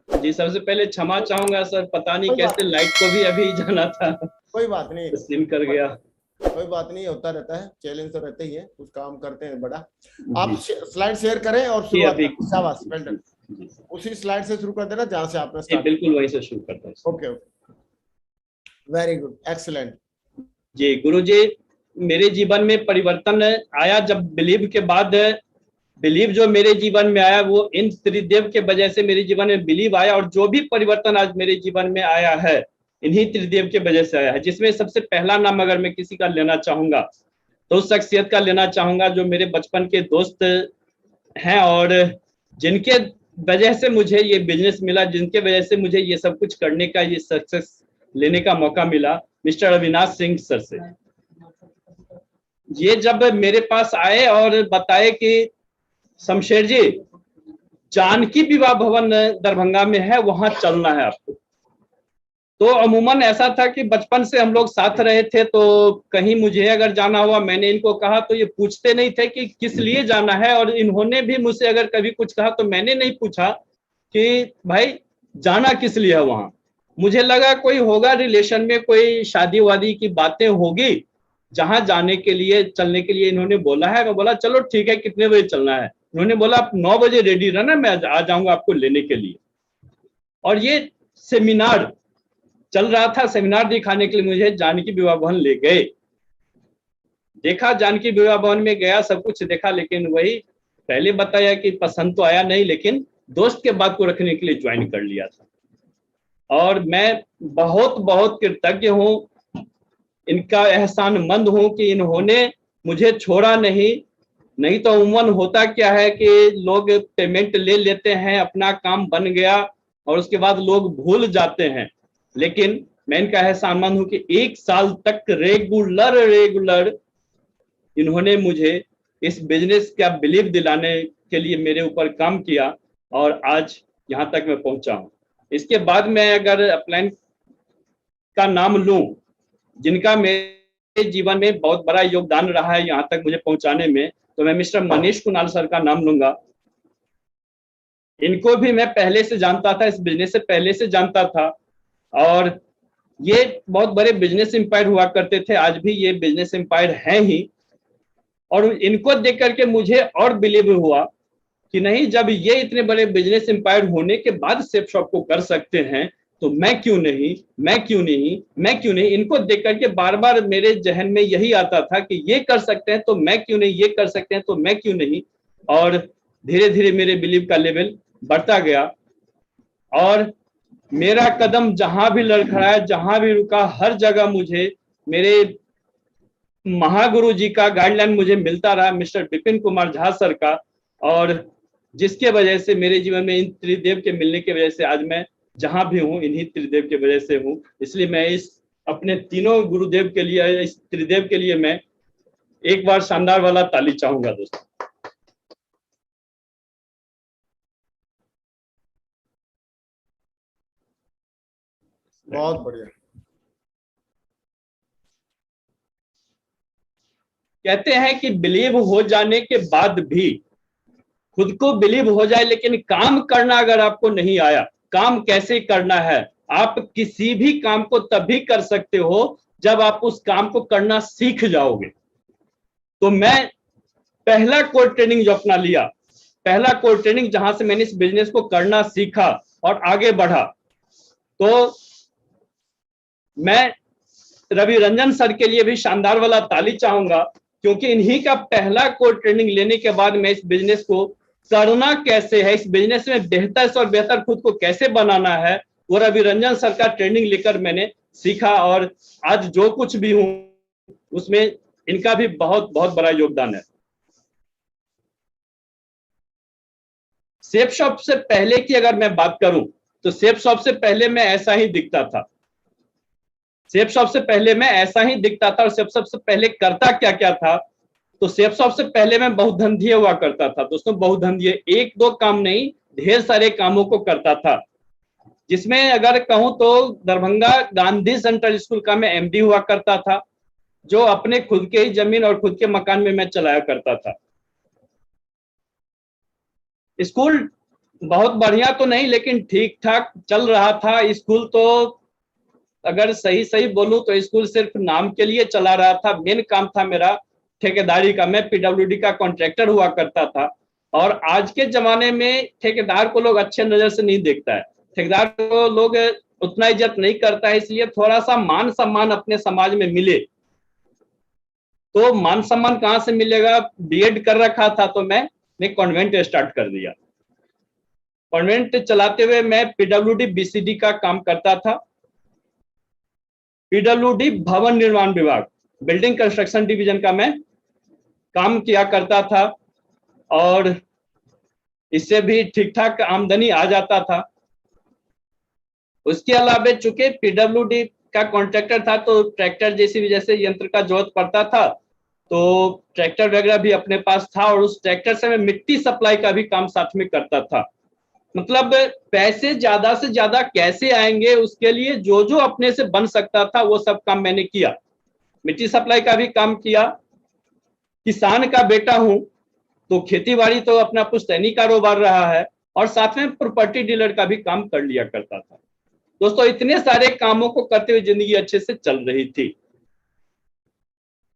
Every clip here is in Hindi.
जी सबसे पहले क्षमा चाहूंगा सर, पता नहीं कोई बात कैसे लाइट को भी अभी जाना था कोई बात नहीं। तो सिम कर गया। कोई बात नहीं, होता रहता है, चैलेंज तो रहते ही है, कुछ काम करते हैं बड़ा। आप जी स्लाइड शेयर करें और जी शुरुआत अभी करें। शाबाश, वेल डन। जी जी उसी स्लाइड से शुरू कर देना जहां से आपने जी, स्टार्ट बिल्कुल वहीं से शुरू करता हूँ। किया। Okay okay, very good, excellent. जी गुरु जी, मेरे जीवन में परिवर्तन आया जब बिलीव के बाद। बिलीव जो मेरे जीवन में आया वो इन त्रिदेव के वजह से मेरे जीवन में बिलीव आया, और जो भी परिवर्तन आज मेरे जीवन में आया है इन्हीं त्रिदेव के वजह से आया है। जिसमें सबसे पहला नाम अगर मैं किसी का लेना चाहूंगा तो उस शख्सियत का लेना चाहूंगा जो मेरे बचपन के दोस्त हैं, और जिनके वजह से मुझे ये बिजनेस मिला, जिनके वजह से मुझे ये सब कुछ करने का, ये सक्सेस लेने का मौका मिला, मिस्टर अविनाश सिंह सर से। ये जब मेरे पास आए और बताए कि शमशेर जी, जानकी विवाह भवन दरभंगा में है, वहां चलना है आपको। तो अमूमन ऐसा था कि बचपन से हम लोग साथ रहे थे, तो कहीं मुझे अगर जाना हुआ, मैंने इनको कहा तो ये पूछते नहीं थे कि किस लिए जाना है, और इन्होंने भी मुझसे अगर कभी कुछ कहा तो मैंने नहीं पूछा कि भाई जाना किस लिए है वहां। मुझे लगा कोई होगा रिलेशन में, कोई शादी वादी की बातें होगी जहां जाने के लिए, चलने के लिए इन्होंने बोला है। मैं बोला चलो ठीक है, कितने बजे चलना है? उन्होंने बोला आप 9 बजे रेडी रहना, मैं आ जाऊंगा आपको लेने के लिए। और ये सेमिनार चल रहा था, सेमिनार दिखाने के लिए मुझे जानकी विवाह भवन ले गए। देखा, जानकी विवाह भवन में गया, सब कुछ देखा, लेकिन वही पहले बताया कि पसंद तो आया नहीं, लेकिन दोस्त के बात को रखने के लिए ज्वाइन कर लिया था। और मैं बहुत बहुत कृतज्ञ हूँ, इनका एहसानमंद हूँ कि इन्होंने मुझे छोड़ा नहीं। नहीं तो उम्मन होता क्या है कि लोग पेमेंट ले लेते हैं, अपना काम बन गया और उसके बाद लोग भूल जाते हैं। लेकिन मैं इनका एहसानमंद हूं कि 1 साल तक रेगुलर रेगुलर इन्होंने मुझे इस बिजनेस का बिलीव दिलाने के लिए मेरे ऊपर काम किया, और आज यहाँ तक मैं पहुंचा हूँ। इसके बाद मैं अगर अपलाइन का नाम लूं, जिनका मेरे जीवन में बहुत बड़ा योगदान रहा है यहाँ तक मुझे पहुंचाने में, तो मैं मिस्टर मनीष कुणाल सर का नाम लूंगा। इनको भी मैं पहले से जानता था, इस बिजनेस से पहले से जानता था, और ये बहुत बड़े बिजनेस एम्पायर हुआ करते थे, आज भी ये बिजनेस एम्पायर हैं ही। और इनको देख करके मुझे और बिलीव हुआ कि नहीं, जब ये इतने बड़े बिजनेस एम्पायर होने के बाद सेफ शॉप को कर सकते हैं तो मैं क्यों नहीं, मैं क्यों नहीं, मैं क्यों नहीं। इनको देख करके बार बार मेरे जहन में यही आता था कि ये कर सकते हैं तो मैं क्यों नहीं, ये कर सकते हैं तो मैं क्यों नहीं। और धीरे धीरे मेरे बिलीव का लेवल बढ़ता गया, और मेरा कदम जहां भी लड़खड़ाया, जहां भी रुका, हर जगह मुझे मेरे महागुरु जी का गाइडलाइन मुझे मिलता रहा, मिस्टर विपिन कुमार झा सर का। और जिसके वजह से मेरे जीवन में इन त्रिदेव के मिलने की वजह से आज मैं जहां भी हूँ इन्हीं त्रिदेव की वजह से हूँ। इसलिए मैं इस अपने तीनों गुरुदेव के लिए, इस त्रिदेव के लिए मैं एक बार शानदार वाला ताली चाहूंगा दोस्तों। बहुत बढ़िया। कहते हैं कि बिलीव हो जाने के बाद भी, खुद को बिलीव हो जाए लेकिन काम करना अगर आपको नहीं आया, काम कैसे करना है। आप किसी भी काम को तभी कर सकते हो जब आप उस काम को करना सीख जाओगे। तो मैं पहला कोर ट्रेनिंग जो अपना लिया, पहला कोर ट्रेनिंग जहां से मैंने इस बिजनेस को करना सीखा और आगे बढ़ा, तो मैं रवि रंजन सर के लिए भी शानदार वाला ताली चाहूंगा, क्योंकि इन्हीं का पहला कोर ट्रेनिंग लेने के बाद मैं इस बिजनेस को करना कैसे है, इस बिजनेस में बेहतर से और बेहतर खुद को कैसे बनाना है, वो रवि रंजन सर का ट्रेनिंग लेकर मैंने सीखा। और आज जो कुछ भी हूं उसमें इनका भी बहुत बहुत बड़ा योगदान है। सेफ शॉप से पहले की अगर मैं बात करूं तो सेफ शॉप से पहले मैं ऐसा ही दिखता था। सेफ शॉप से पहले मैं ऐसा ही दिखता था, और सेफ शॉप से पहले करता क्या क्या था। तो सेफ शॉप से पहले मैं बहुधंधीय हुआ करता था दोस्तों, बहुधंधीय, एक दो काम नहीं, ढेर सारे कामों को करता था। जिसमें अगर कहूं तो दरभंगा गांधी सेंट्रल स्कूल का मैं एमडी हुआ करता था, जो अपने खुद के ही जमीन और खुद के मकान में मैं चलाया करता था। स्कूल बहुत बढ़िया तो नहीं, लेकिन ठीक ठाक चल रहा था स्कूल। तो अगर सही सही बोलूं तो स्कूल सिर्फ नाम के लिए चला रहा था। मेन काम था मेरा ठेकेदारी का। मैं पीडब्ल्यूडी का कॉन्ट्रैक्टर हुआ करता था। और आज के जमाने में ठेकेदार को लोग अच्छे नजर से नहीं देखता है, ठेकेदार को लोग उतना इज्जत नहीं करता है। इसलिए थोड़ा सा मान सम्मान अपने समाज में मिले। तो मान सम्मान कहाँ से मिलेगा? बीएड कर रखा था तो मैं कॉन्वेंट स्टार्ट कर दिया। कॉन्वेंट चलाते हुए मैं पीडब्ल्यूडी बीसीडी का काम करता था। पीडब्ल्यूडी भवन निर्माण विभाग, बिल्डिंग कंस्ट्रक्शन डिवीजन का मैं काम किया करता था। और इससे भी ठीक ठाक आमदनी आ जाता था। उसके अलावा चूंकि पीडब्ल्यूडी का कॉन्ट्रैक्टर था तो ट्रैक्टर जेसीबी जैसे यंत्र का जरूरत पड़ता था, तो ट्रैक्टर वगैरह भी अपने पास था। और उस ट्रैक्टर से मैं मिट्टी सप्लाई का भी काम साथ में करता था। मतलब पैसे ज्यादा से ज्यादा कैसे आएंगे, उसके लिए जो जो अपने से बन सकता था वो सब काम मैंने किया। मिट्टी सप्लाई का भी काम किया। किसान का बेटा हूं तो खेती बाड़ी तो अपना पुश्तैनी कारोबार रहा है। और साथ में प्रॉपर्टी डीलर का भी काम कर लिया करता था। दोस्तों, इतने सारे कामों को करते हुए जिंदगी अच्छे से चल रही थी।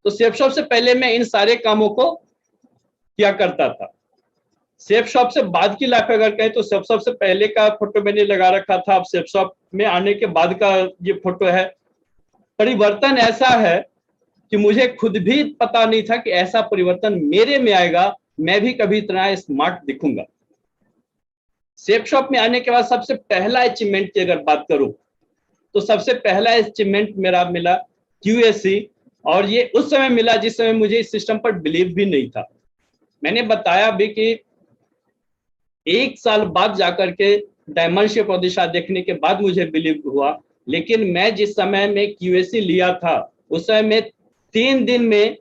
तो सेफ शॉप से पहले मैं इन सारे कामों को किया करता था। सेफ शॉप से बाद की लाइफ अगर कहें तो सेफ शॉप से पहले का फोटो मैंने लगा रखा था। अब सेफ शॉप में आने के बाद का ये फोटो है। परिवर्तन ऐसा है कि मुझे खुद भी पता नहीं था कि ऐसा परिवर्तन मेरे में आएगा, मैं भी कभी इतना स्मार्ट दिखूंगा। सेफ शॉप में आने के बाद सबसे पहला अचीवमेंट की अगर बात करूं तो सबसे पहला अचीवमेंट मेरा मिला क्यूएसी। और ये उस समय मिला जिस समय मुझे इस सिस्टम पर बिलीव भी नहीं था। मैंने बताया भी कि 1 साल बाद जाकर के डायमंड शेप और दिशा देखने के बाद मुझे बिलीव हुआ। लेकिन मैं जिस समय में क्यूएसी लिया था उस समय में 3 दिन में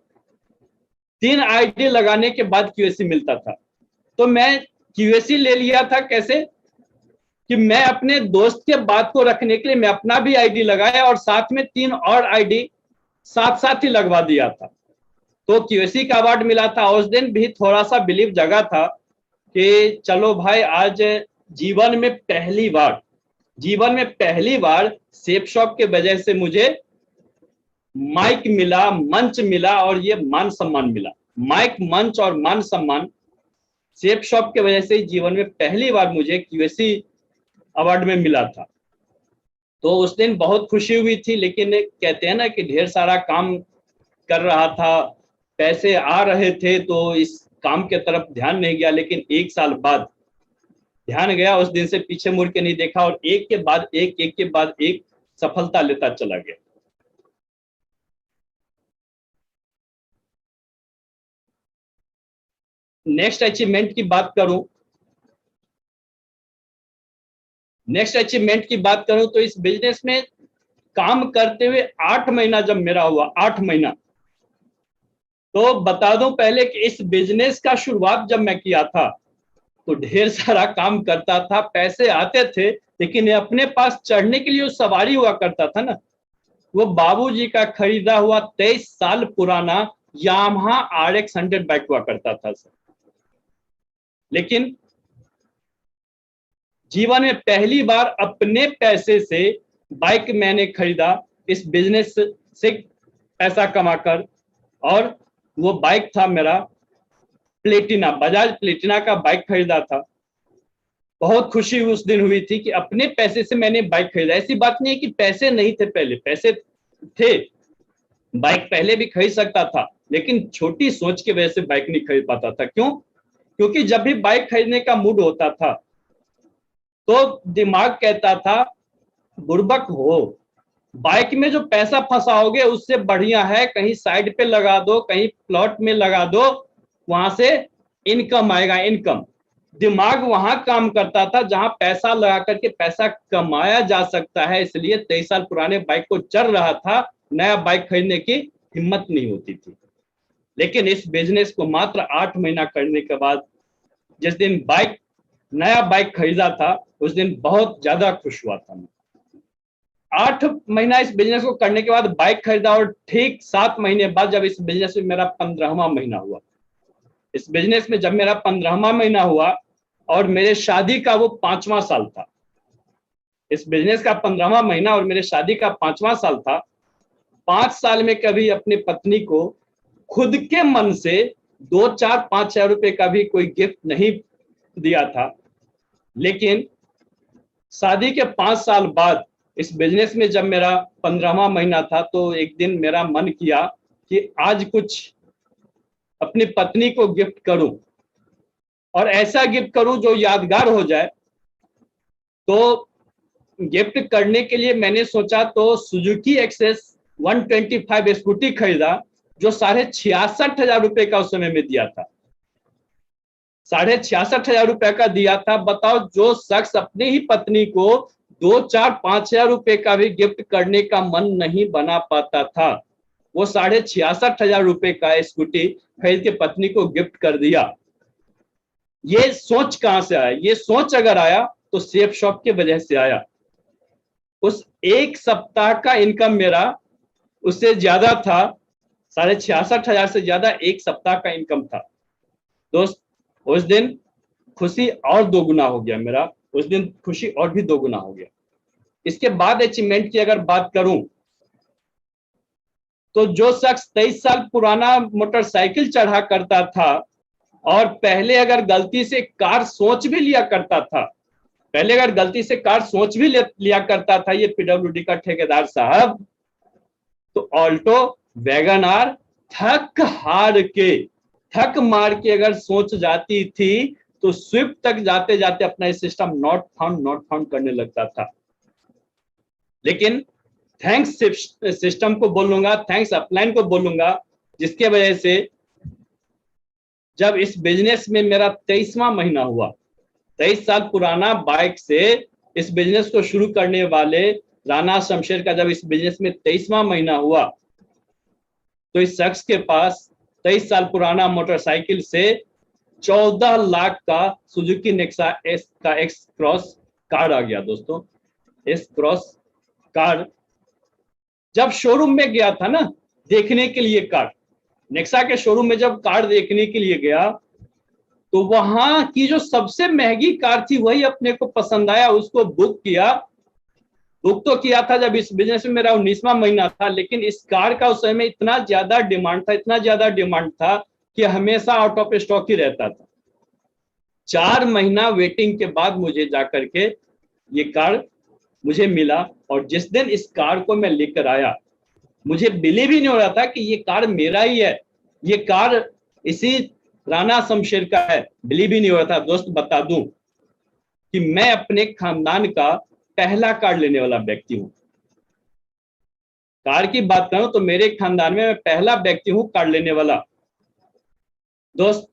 3 आईडी लगाने के बाद क्यूएसी मिलता था। तो मैं क्यूएसी ले लिया था कैसे कि मैं अपने दोस्त के बात को रखने के लिए मैं अपना भी आईडी लगाया और साथ में 3 और आईडी साथ साथ ही लगवा दिया था। तो क्यूएसी का अवार्ड मिला था। उस दिन भी थोड़ा सा बिलीव जगा था कि चलो भाई, आज जीवन में पहली बार सेफ शॉप के वजह से मुझे माइक मिला, मंच मिला और ये मान सम्मान मिला। माइक, मंच और मान सम्मान सेफ शॉप के वजह से जीवन में पहली बार मुझे क्यूएसी अवार्ड में मिला था। तो उस दिन बहुत खुशी हुई थी। लेकिन कहते हैं ना कि ढेर सारा काम कर रहा था, पैसे आ रहे थे तो इस काम के तरफ ध्यान नहीं गया। लेकिन 1 साल बाद ध्यान गया। उस दिन से पीछे मुड़ के नहीं देखा और एक के बाद एक सफलता लेता चला गया। नेक्स्ट अचीवमेंट की बात करूं तो इस बिजनेस में काम करते हुए 8 महीना जब मेरा हुआ, 8 महीना, तो बता दूं पहले कि इस बिजनेस का शुरुआत जब मैं किया था तो ढेर सारा काम करता था, पैसे आते थे। लेकिन अपने पास चढ़ने के लिए सवारी हुआ करता था ना, वो बाबूजी का खरीदा हुआ 23 साल पुराना यामाहा RX 100 बाइक हुआ करता था सर। लेकिन जीवन में पहली बार अपने पैसे से बाइक मैंने खरीदा, इस बिजनेस से पैसा कमाकर। और वो बाइक था मेरा प्लेटिना, बजाज प्लेटिना का बाइक खरीदा था। बहुत खुशी उस दिन हुई थी कि अपने पैसे से मैंने बाइक खरीदा। ऐसी बात नहीं है कि पैसे नहीं थे, पहले पैसे थे, बाइक पहले भी खरीद सकता था। लेकिन छोटी सोच की वजह से बाइक नहीं खरीद पाता था। क्यों? क्योंकि जब भी बाइक खरीदने का मूड होता था तो दिमाग कहता था बुर्बक हो, बाइक में जो पैसा फंसाओगे उससे बढ़िया है कहीं साइड पे लगा दो, कहीं प्लॉट में लगा दो, वहां से इनकम आएगा। इनकम दिमाग वहां काम करता था जहां पैसा लगा करके पैसा कमाया जा सकता है। इसलिए 23 साल पुराने बाइक को चल रहा था, नया बाइक खरीदने की हिम्मत नहीं होती थी। लेकिन इस बिजनेस को मात्र 8 महीना करने के बाद जिस दिन नया बाइक खरीदा था उस दिन बहुत ज्यादा खुश हुआ था मैं। 8 महीना इस बिजनेस को करने के बाद बाइक खरीदा और ठीक 7 महीने बाद जब इस बिजनेस में मेरा 15वां महीना हुआ, इस बिजनेस में जब मेरा 15वां महीना हुआ और मेरे शादी का वो 5वां साल था। इस बिजनेस का 15वां महीना और मेरे शादी का 5वां साल था। 5 साल में कभी अपनी पत्नी को खुद के मन से 2-4-5 हजार रुपए का भी कोई गिफ्ट नहीं दिया था। लेकिन शादी के 5 साल बाद इस बिजनेस में जब मेरा 15वां महीना था, तो एक दिन मेरा मन किया कि आज कुछ अपनी पत्नी को गिफ्ट करूं और ऐसा गिफ्ट करूं जो यादगार हो जाए। तो गिफ्ट करने के लिए मैंने सोचा तो सुजुकी एक्सेस 125 स्कूटी खरीदा, जो 66,500 रुपए का उस समय में दिया था। 66,500 रुपए का दिया था। बताओ, जो शख्स अपनी ही पत्नी को 2-4-5 हजार रुपए का भी गिफ्ट करने का मन नहीं बना पाता था, वो 66,500 रुपए का स्कूटी खरीद के पत्नी को गिफ्ट कर दिया। ये सोच कहां से आया? ये सोच अगर आया तो सेफ शॉप की वजह से आया। उस एक सप्ताह का इनकम मेरा उससे ज्यादा था, 66,500 से ज्यादा एक सप्ताह का इनकम था। दोस्त, उस दिन खुशी और दोगुना हो गया मेरा, उस दिन खुशी और भी दोगुना हो गया। इसके बाद अचीवमेंट की अगर बात करूं, तो जो शख्स 23 साल पुराना मोटरसाइकिल चढ़ा करता था और पहले अगर गलती से कार सोच भी लिया करता था, लिया करता था ये पीडब्ल्यूडी का ठेकेदार साहब, तो ऑल्टो, वैगन आर थक मार के अगर सोच जाती थी, तो स्विफ्ट तक जाते जाते अपना सिस्टम नॉट फाउंड करने लगता था। लेकिन थैंक्स सिस्टम को बोलूंगा, थैंक्स अपलाइन को बोलूंगा, जिसके वजह से जब इस बिजनेस में मेरा 23वां महीना हुआ, 23 साल पुराना बाइक से इस बिजनेस को शुरू करने वाले राणा शमशेर का जब इस बिजनेस में 23वां महीना हुआ, तो इस शख्स के पास 23 साल पुराना मोटरसाइकिल से 14 लाख का सुजुकी नेक्सा एस का एक्स क्रॉस कार आ गया। दोस्तों, एस क्रॉस कार जब शोरूम में गया था ना देखने के लिए, कार नेक्सा के शोरूम में जब कार देखने के लिए गया, तो वहां की जो सबसे महंगी कार थी वही अपने को पसंद आया, उसको बुक तो किया था जब इस बिजनेस में मेरा 19वां महीना था। लेकिन इस कार का उस समय इतना ज्यादा डिमांड था कि हमेशा आउट ऑफ स्टॉक ही रहता था। 4 महीना वेटिंग के बाद मुझे जाकर के ये कार मुझे मिला, और जिस दिन इस कार को मैं लेकर आया, मुझे बिलीव ही नहीं हो रहा था कि ये कार मेरा ही है, ये कार इसी राणा शमशेर का है। बिलीव ही नहीं हो रहा था। दोस्त, बता दूं कि मैं अपने खानदान का पहला कार लेने वाला व्यक्ति हूं। कार की बात करूं तो मेरे खानदान में मैं पहला व्यक्ति हूं कार लेने वाला। दोस्त,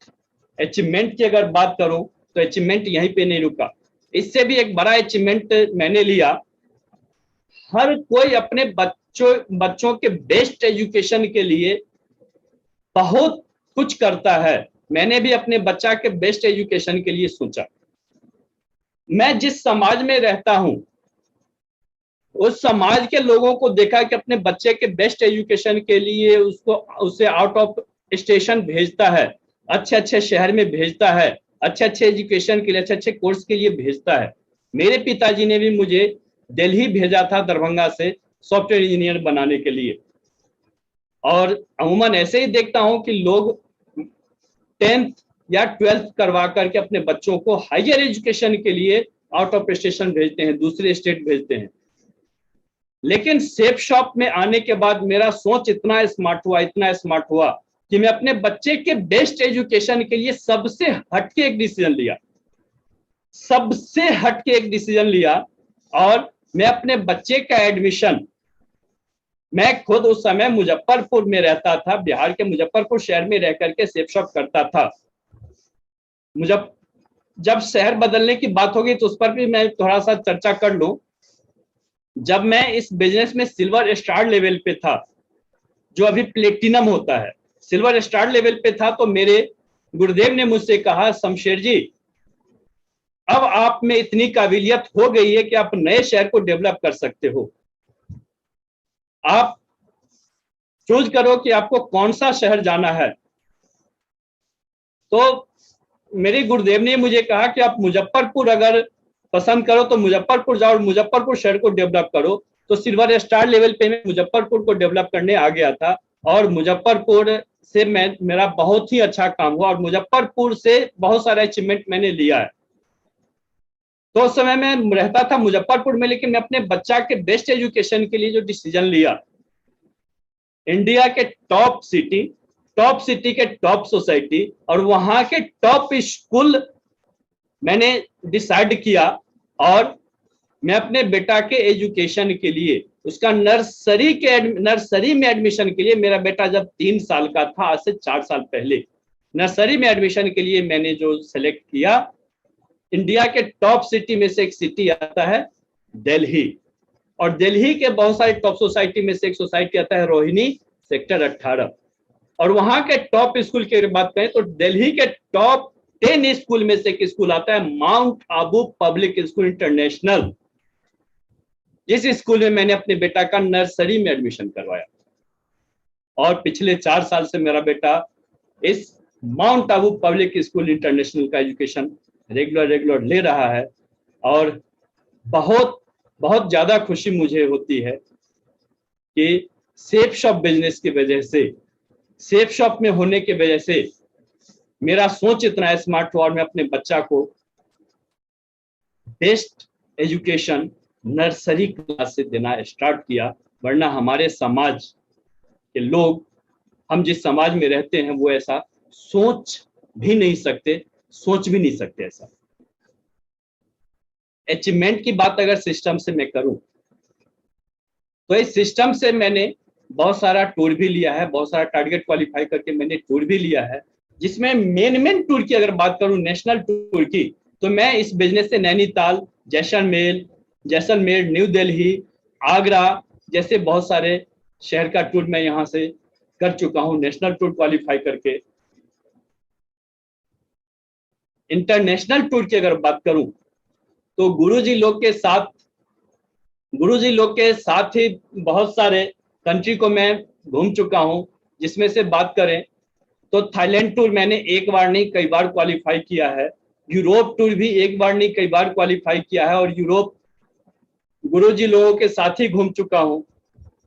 अचीवमेंट की अगर बात करूं तो अचीवमेंट यहीं पे नहीं रुका, इससे भी एक बड़ा अचीवमेंट मैंने लिया। हर कोई अपने बच्चों के बेस्ट एजुकेशन के लिए बहुत कुछ करता है। मैंने भी अपने बच्चा के बेस्ट एजुकेशन के लिए सोचा। मैं जिस समाज में रहता हूं, उस समाज के लोगों को देखा कि अपने बच्चे के बेस्ट एजुकेशन के लिए उसे आउट ऑफ स्टेशन भेजता है, अच्छे अच्छे शहर में भेजता है, अच्छे अच्छे एजुकेशन के लिए, अच्छे अच्छे कोर्स के लिए भेजता है। मेरे पिताजी ने भी मुझे दिल्ली भेजा था, दरभंगा से सॉफ्टवेयर इंजीनियर बनाने के लिए। और अमूमन ऐसे ही देखता हूं कि लोग 10th या 12th करवा करके अपने बच्चों को हायर एजुकेशन के लिए आउट ऑफ स्टेशन भेजते हैं, दूसरे स्टेट भेजते हैं। लेकिन सेफ शॉप में आने के बाद मेरा सोच इतना स्मार्ट हुआ कि मैं अपने बच्चे के बेस्ट एजुकेशन के लिए सबसे हटके एक डिसीजन लिया। और मैं अपने बच्चे का एडमिशन, मैं खुद उस समय मुजफ्फरपुर में रहता था, बिहार के मुजफ्फरपुर शहर में रह करके सेफ शॉप करता था। जब शहर बदलने की बात होगी तो उस पर भी मैं थोड़ा सा चर्चा कर लूं। जब मैं इस बिजनेस में सिल्वर स्टार लेवल पे था, जो अभी प्लेटिनम होता है, सिल्वर स्टार लेवल पे था, तो मेरे गुरुदेव ने मुझसे कहा, शमशेर जी, अब आप में इतनी काबिलियत हो गई है कि आप नए शहर को डेवलप कर सकते हो। आप चूज करो कि आपको कौन सा शहर जाना है। तो मेरे गुरुदेव ने मुझे कहा कि आप मुजफ्फरपुर अगर पसंद करो तो मुजफ्फरपुर जाओ और मुजफ्फरपुर शहर को डेवलप करो। तो सिल्वर स्टार लेवल पे मैं मुजफ्फरपुर को डेवलप करने आ गया था और मुजफ्फरपुर से मेरा बहुत ही अच्छा काम हुआ और मुजफ्फरपुर से बहुत सारा अचीवमेंट मैंने लिया है। तो उस समय मैं रहता था मुजफ्फरपुर में, लेकिन मैं अपने बच्चा के बेस्ट एजुकेशन के लिए जो डिसीजन लिया, इंडिया के टॉप सिटी के टॉप सोसाइटी और वहां के टॉप स्कूल मैंने डिसाइड किया और मैं अपने बेटा के एजुकेशन के लिए उसका नर्सरी में एडमिशन के लिए, मेरा बेटा जब 3 साल का था, आज से 4 साल पहले, नर्सरी में एडमिशन के लिए मैंने जो सेलेक्ट किया, इंडिया के टॉप सिटी में से एक सिटी आता है दिल्ली, और दिल्ली के बहुत सारे टॉप सोसाइटी में से एक सोसाइटी आता है रोहिणी सेक्टर 18, और वहां के टॉप स्कूल की बात करें तो दिल्ली के टॉप 10 स्कूल में से एक स्कूल आता है mount Abu public school international, जिस स्कूल में मैंने अपने बेटा का नर्सरी में एडमिशन करवाया। और पिछले 4 साल से मेरा बेटा इस mount Abu public school international का एजुकेशन रेगुलर ले रहा है। और बहुत बहुत ज्यादा खुशी मुझे होती है कि सेफ शॉप बिजनेस की वजह से, सेफ शॉप में होने की वजह से मेरा सोच इतना स्मार्ट हुआ और मैं अपने बच्चा को बेस्ट एजुकेशन नर्सरी क्लास से देना स्टार्ट किया। वरना हमारे समाज के लोग, हम जिस समाज में रहते हैं, वो ऐसा सोच भी नहीं सकते ऐसा। अचीवमेंट की बात अगर सिस्टम से मैं करूं तो इस सिस्टम से मैंने बहुत सारा टूर भी लिया है, बहुत सारा टारगेट क्वालिफाई करके मैंने टूर भी लिया है, जिसमें मेन टूर की अगर बात करूं, नेशनल टूर की, तो मैं इस बिजनेस से नैनीताल, जैसलमेर, न्यू दिल्ली, आगरा जैसे बहुत सारे शहर का टूर मैं यहां से कर चुका हूं, नेशनल टूर क्वालिफाई करके। इंटरनेशनल टूर की अगर बात करूं तो गुरुजी लोग के साथ ही बहुत सारे कंट्री को मैं घूम चुका हूं, जिसमें से बात करें तो थाईलैंड टूर मैंने एक बार नहीं कई बार क्वालिफाई किया है, यूरोप टूर भी एक बार नहीं कई बार क्वालिफाई किया है और यूरोप गुरुजी लोगों के साथ ही घूम चुका हूं,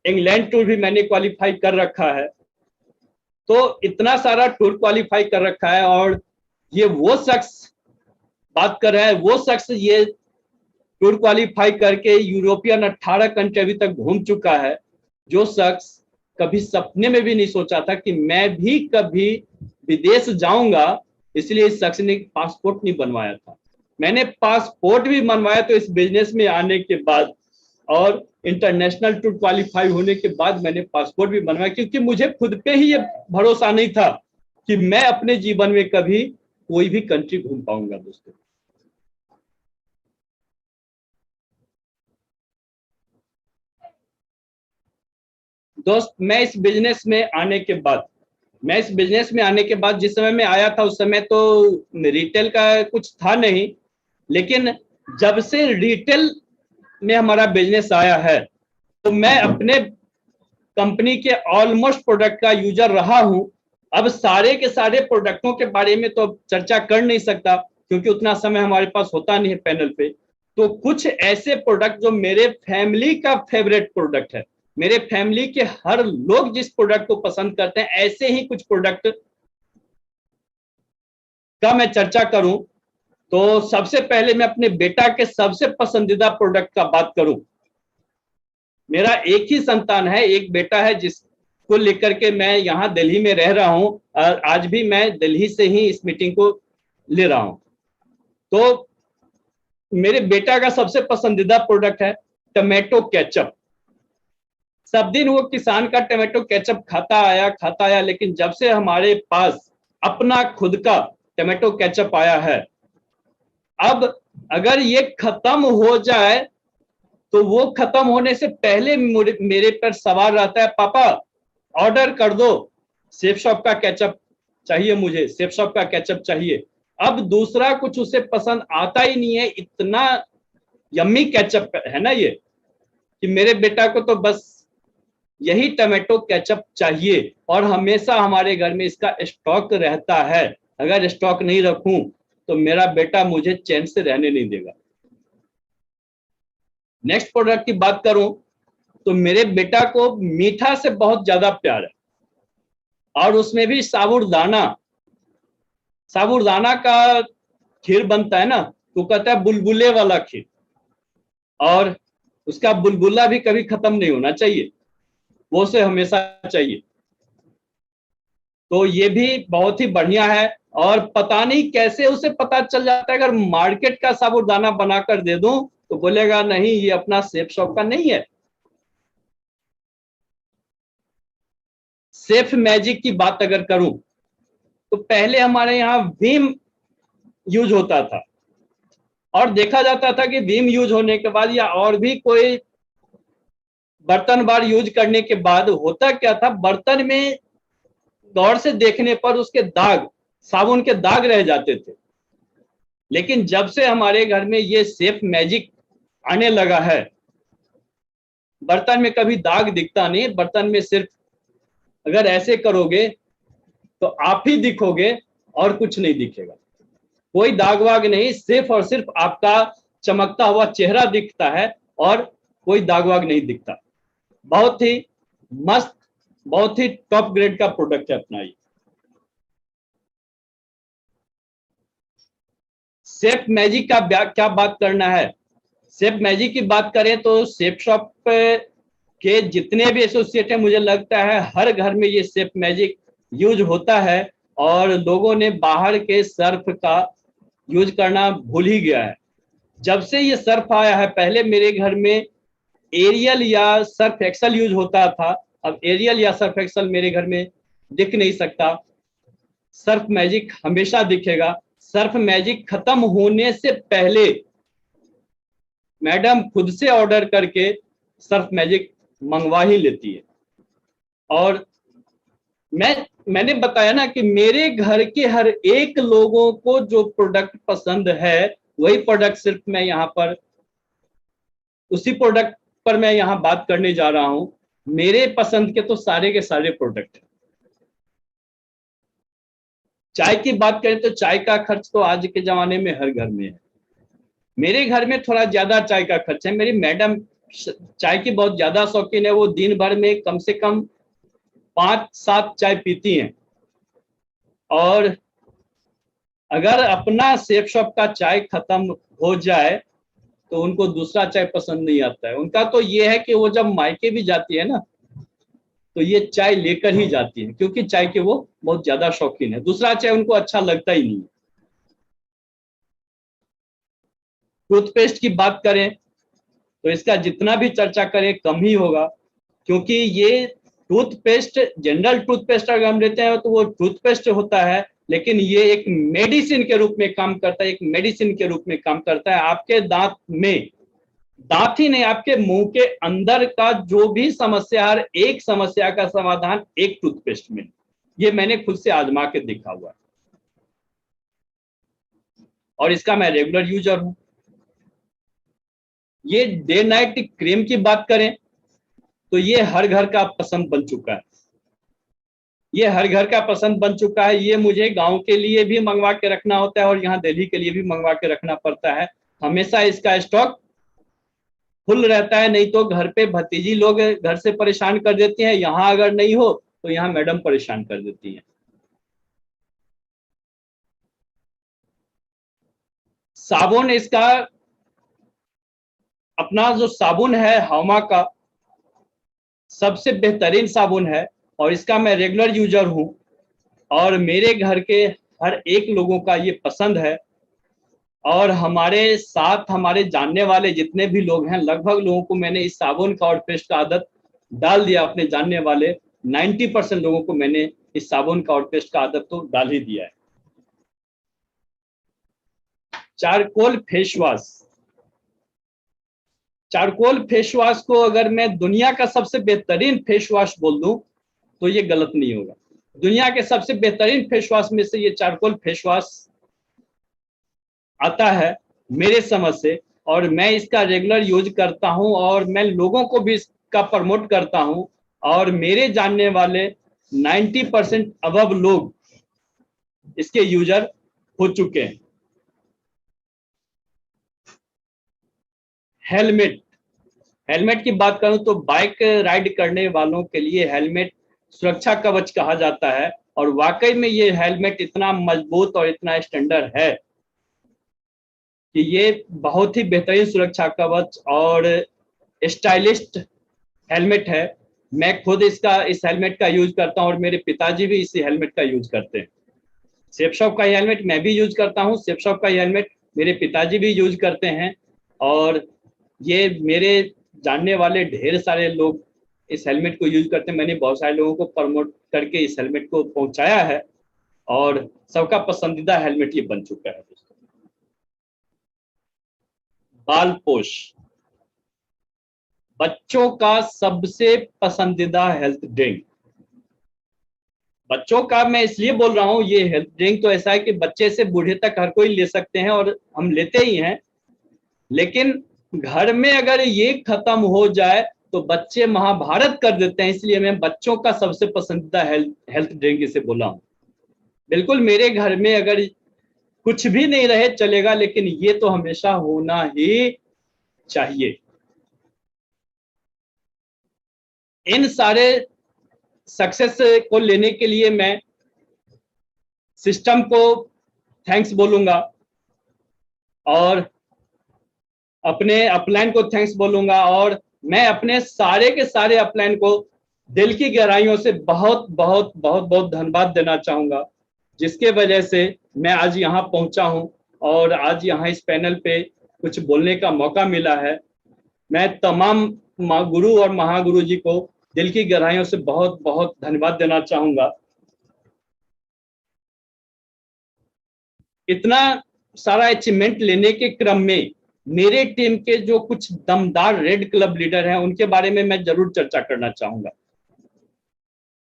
इंग्लैंड टूर भी मैंने क्वालिफाई कर रखा है। तो इतना सारा टूर क्वालिफाई कर रखा है और ये वो शख्स बात कर रहा है, वो शख्स ये टूर क्वालिफाई करके यूरोपियन 18 कंट्री अभी तक घूम चुका है, जो शख्स कभी सपने में भी नहीं सोचा था कि मैं भी कभी विदेश जाऊंगा। इसलिए इस शख्स ने पासपोर्ट नहीं बनवाया था, मैंने पासपोर्ट भी बनवाया तो इस बिजनेस में आने के बाद, और इंटरनेशनल टूर क्वालिफाई होने के बाद मैंने पासपोर्ट भी बनवाया, क्योंकि मुझे खुद पे ही ये भरोसा नहीं था कि मैं अपने जीवन में कभी कोई भी कंट्री घूम पाऊंगा। दोस्त मैं इस बिजनेस में आने के बाद जिस समय मैं आया था, उस समय तो रिटेल का कुछ था नहीं, लेकिन जब से रिटेल में हमारा बिजनेस आया है तो मैं अपने कंपनी के ऑलमोस्ट प्रोडक्ट का यूजर रहा हूं। अब सारे के सारे प्रोडक्टों के बारे में तो चर्चा कर नहीं सकता, क्योंकि उतना समय हमारे पास होता नहीं है पैनल पे। तो कुछ ऐसे प्रोडक्ट जो मेरे फैमिली का फेवरेट प्रोडक्ट है, मेरे फैमिली के हर लोग जिस प्रोडक्ट को पसंद करते हैं, ऐसे ही कुछ प्रोडक्ट का मैं चर्चा करूं तो सबसे पहले मैं अपने बेटा के सबसे पसंदीदा प्रोडक्ट का बात करूं। मेरा एक ही संतान है, एक बेटा है, जिसको लेकर के मैं यहाँ दिल्ली में रह रहा हूं और आज भी मैं दिल्ली से ही इस मीटिंग को ले रहा हूं। तो मेरे बेटा का सबसे पसंदीदा प्रोडक्ट है टमाटो केचप। सब दिन वो किसान का टमाटो केचप खाता आया, लेकिन जब से हमारे पास अपना खुद का टमाटो केचप आया है, अब अगर ये खत्म हो जाए तो वो खत्म होने से पहले मेरे पर सवाल रहता है, पापा ऑर्डर कर दो, सेफ शॉप का केचप चाहिए, मुझे सेफ शॉप का केचप चाहिए। अब दूसरा कुछ उसे पसंद आता ही नहीं है, इतना यम्मी केचप है ना ये, कि मेरे बेटा को तो बस यही टमाटो केचप चाहिए और हमेशा हमारे घर में इसका स्टॉक रहता है। अगर स्टॉक नहीं रखूं तो मेरा बेटा मुझे चैन से रहने नहीं देगा। नेक्स्ट प्रोडक्ट की बात करूं तो मेरे बेटा को मीठा से बहुत ज्यादा प्यार है, और उसमें भी साबूदाना का खीर बनता है ना, तो कहता है बुलबुले वाला खीर, और उसका बुलबुला भी कभी खत्म नहीं होना चाहिए, वो उसे हमेशा चाहिए। तो ये भी बहुत ही बढ़िया है, और पता नहीं कैसे उसे पता चल जाता है, अगर मार्केट का साबूदाना बनाकर दे दूं तो बोलेगा नहीं ये अपना सेफ शॉप का नहीं है। सेफ मैजिक की बात अगर करूं तो पहले हमारे यहाँ विम यूज होता था, और देखा जाता था कि विम यूज होने के बाद या और भी कोई बर्तन बार यूज करने के बाद होता क्या था, बर्तन में गौर से देखने पर उसके दाग, साबुन के दाग रह जाते थे। लेकिन जब से हमारे घर में ये सेफ मैजिक आने लगा है, बर्तन में कभी दाग दिखता नहीं, बर्तन में सिर्फ अगर ऐसे करोगे तो आप ही दिखोगे और कुछ नहीं दिखेगा, कोई दाग वाग नहीं, सिर्फ और सिर्फ आपका चमकता हुआ चेहरा दिखता है और कोई दाग वाग नहीं दिखता। बहुत ही मस्त, बहुत ही टॉप ग्रेड का प्रोडक्ट है अपना ये। सेफ मैजिक का क्या बात करना है, सेफ मैजिक की बात करें तो सेफ शॉप के जितने भी एसोसिएट है, मुझे लगता है हर घर में ये सेफ मैजिक यूज होता है, और लोगों ने बाहर के सर्फ का यूज करना भूल ही गया है। जब से ये सर्फ आया है, पहले मेरे घर में एरियल या सर्फ एक्सल यूज होता था, अब एरियल या सर्फ एक्सल मेरे घर में दिख नहीं सकता, सर्फ मैजिक हमेशा दिखेगा। सर्फ मैजिक खत्म होने से पहले मैडम खुद से ऑर्डर करके सर्फ मैजिक मंगवा ही लेती है। और मैंने बताया ना कि मेरे घर के हर एक लोगों को जो प्रोडक्ट पसंद है वही प्रोडक्ट सिर्फ मैं यहाँ पर, उसी प्रोडक्ट पर मैं यहाँ बात करने जा रहा हूं। मेरे पसंद के तो सारे के सारे प्रोडक्ट हैं। चाय की बात करें तो चाय का खर्च तो आज के जमाने में हर घर में है। मेरे घर में थोड़ा ज्यादा चाय का खर्च है। मेरी मैडम चाय की बहुत ज्यादा शौकीन है, वो दिन भर में कम से कम 5-7 चाय पीती हैं, और अगर अपना सेफ शॉप का चाय खत्म हो जाए तो उनको दूसरा चाय पसंद नहीं आता है। उनका तो ये है कि वो जब मायके भी जाती है ना तो ये चाय लेकर ही जाती है, क्योंकि चाय के वो बहुत ज्यादा शौकीन है, दूसरा चाय उनको अच्छा लगता ही नहीं। टूथपेस्ट की बात करें तो इसका जितना भी चर्चा करें कम ही होगा, क्योंकि ये टूथपेस्ट, जनरल टूथपेस्ट अगर हम लेते हैं तो वो टूथपेस्ट होता है, लेकिन ये एक मेडिसिन के रूप में काम करता है, एक मेडिसिन के रूप में काम करता है। आपके दांत में, दांत ही नहीं, आपके मुंह के अंदर का जो भी समस्या, हर एक समस्या का समाधान एक टूथपेस्ट में, ये मैंने खुद से आजमा के देखा हुआ है, और इसका मैं रेगुलर यूजर हूं। ये डे नाइट क्रीम की बात करें तो ये हर घर का पसंद बन चुका है, ये हर घर का पसंद बन चुका है। ये मुझे गांव के लिए भी मंगवा के रखना होता है और यहाँ दिल्ली के लिए भी मंगवा के रखना पड़ता है। हमेशा इसका स्टॉक फुल रहता है, नहीं तो घर पे भतीजी लोग घर से परेशान कर देती हैं, यहाँ अगर नहीं हो तो यहाँ मैडम परेशान कर देती हैं। साबुन, इसका अपना जो साबुन है हमा का सबसे बेहतरीन साबुन है, और इसका मैं रेगुलर यूजर हूं, और मेरे घर के हर एक लोगों का ये पसंद है। और हमारे साथ हमारे जानने वाले जितने भी लोग हैं, लगभग लोगों को मैंने इस साबुन का और पेस्ट का आदत डाल दिया। अपने जानने वाले 90% लोगों को मैंने इस साबुन का और पेस्ट का आदत तो डाल ही दिया है। Charcoal face wash, charcoal face wash को अगर मैं दुनिया का सबसे बेहतरीन फेस वॉश बोल दूं तो ये गलत नहीं होगा। दुनिया के सबसे बेहतरीन फेस वॉश में से ये चारकोल फेस वॉश आता है मेरे समझ से, और मैं इसका रेगुलर यूज करता हूं, और मैं लोगों को भी इसका प्रमोट करता हूं, और मेरे जानने वाले 90% अबव लोग इसके यूजर हो चुके हैं। हेलमेट, हेलमेट की बात करूं तो बाइक राइड करने वालों के लिए हेलमेट सुरक्षा कवच कहा जाता है, और वाकई में ये हेलमेट इतना मजबूत और इतना स्टैंडर्ड है कि ये बहुत ही बेहतरीन सुरक्षा कवच और स्टाइलिस्ट हेलमेट है। मैं खुद इस हेलमेट का यूज करता हूं और मेरे पिताजी भी इसी हेलमेट का यूज करते हैं। सेफशॉप का हेलमेट मैं भी यूज करता हूं, सेफशॉप का हेलमेट मेरे पिताजी भी यूज करते हैं, और ये मेरे जानने वाले ढेर सारे लोग इस हेलमेट को यूज करते हैं। मैंने बहुत सारे लोगों को प्रमोट करके इस हेलमेट को पहुंचाया है और सबका पसंदीदा हेलमेट ये बन चुका है दोस्तों। बाल पोष बच्चों का सबसे पसंदीदा हेल्थ ड्रिंक। बच्चों का मैं इसलिए बोल रहा हूं, ये हेल्थ ड्रिंक तो ऐसा है कि बच्चे से बूढ़े तक हर कोई ले सकते हैं और हम लेते ही हैं, लेकिन घर में अगर ये खत्म हो जाए तो बच्चे महाभारत कर देते हैं। इसलिए मैं बच्चों का सबसे पसंदीदा हेल्थ ड्रिंक इसे बोला हूं। बिल्कुल मेरे घर में अगर कुछ भी नहीं रहे चलेगा, लेकिन ये तो हमेशा होना ही चाहिए। इन सारे सक्सेस को लेने के लिए मैं सिस्टम को थैंक्स बोलूंगा और अपने अपलाइन को थैंक्स बोलूंगा, और मैं अपने सारे के सारे अपलाइन को दिल की गहराइयों से बहुत बहुत बहुत बहुत धन्यवाद देना चाहूंगा, जिसके वजह से मैं आज यहाँ पहुंचा हूं और आज यहाँ इस पैनल पे कुछ बोलने का मौका मिला है। मैं तमाम गुरु और महागुरु जी को दिल की गहराइयों से बहुत बहुत धन्यवाद देना चाहूंगा। इतना सारा अचीवमेंट लेने के क्रम में मेरे टीम के जो कुछ दमदार रेड क्लब लीडर हैं उनके बारे में मैं जरूर चर्चा करना चाहूंगा।